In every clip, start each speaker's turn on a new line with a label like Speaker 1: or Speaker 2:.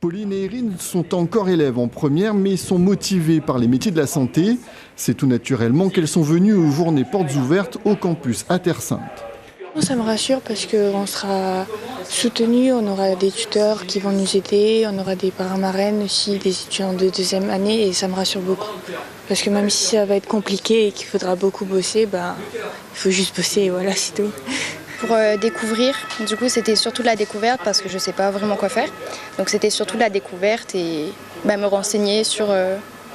Speaker 1: Pauline et Erin sont encore élèves en première, mais sont motivées par les métiers de la santé. C'est tout naturellement qu'elles sont venues aux journées portes ouvertes au campus à Terre-Sainte.
Speaker 2: Ça me rassure parce qu'on sera soutenus, on aura des tuteurs qui vont nous aider, on aura des parrains-marraines aussi, des étudiants de deuxième année et ça me rassure beaucoup. Parce que même si ça va être compliqué et qu'il faudra beaucoup bosser, il faut juste bosser et voilà, c'est tout.
Speaker 3: Pour découvrir, du coup c'était surtout de la découverte parce que je ne sais pas vraiment quoi faire. Donc c'était surtout de la découverte et me renseigner sur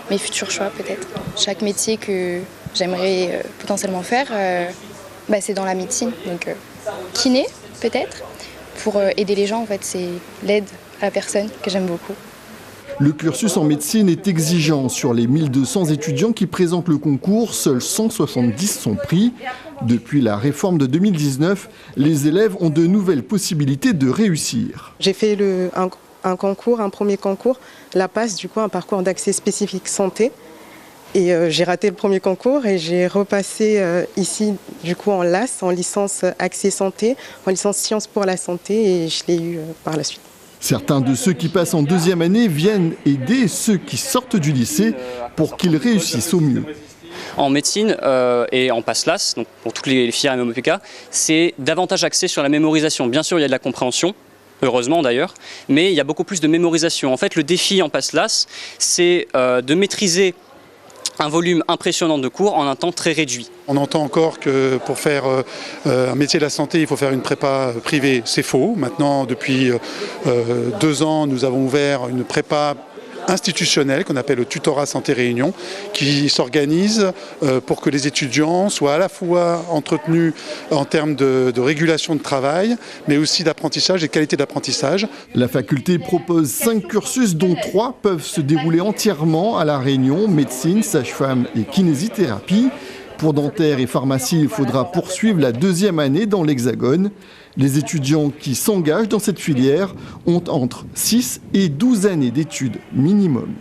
Speaker 3: mes futurs choix peut-être. Chaque métier que j'aimerais potentiellement faire, c'est dans la médecine. Donc kiné peut-être, pour aider les gens en fait, c'est l'aide à la personne que j'aime beaucoup.
Speaker 1: Le cursus en médecine est exigeant. Sur les 1200 étudiants qui présentent le concours, seuls 170 sont pris. Depuis la réforme de 2019, les élèves ont de nouvelles possibilités de réussir.
Speaker 4: J'ai fait un premier concours, la PASS, du coup un parcours d'accès spécifique santé. Et j'ai raté le premier concours et j'ai repassé ici du coup en LAS, en licence accès santé, en licence sciences pour la santé et je l'ai eu par la suite.
Speaker 1: Certains de ceux qui passent en deuxième année viennent aider ceux qui sortent du lycée pour qu'ils réussissent au mieux.
Speaker 5: En médecine et en PASS-LAS, donc pour toutes les filières MMOPK, c'est davantage axé sur la mémorisation. Bien sûr, il y a de la compréhension, heureusement d'ailleurs, mais il y a beaucoup plus de mémorisation. En fait, le défi en PASS-LAS, c'est de maîtriser un volume impressionnant de cours en un temps très réduit.
Speaker 6: On entend encore que pour faire un métier de la santé, il faut faire une prépa privée. C'est faux. Maintenant, depuis 2 ans, nous avons ouvert une prépa institutionnelle qu'on appelle le tutorat santé réunion, qui s'organise pour que les étudiants soient à la fois entretenus en termes de régulation de travail, mais aussi d'apprentissage et de qualité d'apprentissage.
Speaker 1: La faculté propose 5 cursus dont 3 peuvent se dérouler entièrement à La Réunion, médecine, sage-femme et kinésithérapie. Pour dentaire et pharmacie, il faudra poursuivre la 2e année dans l'Hexagone. Les étudiants qui s'engagent dans cette filière ont entre 6 et 12 années d'études minimum.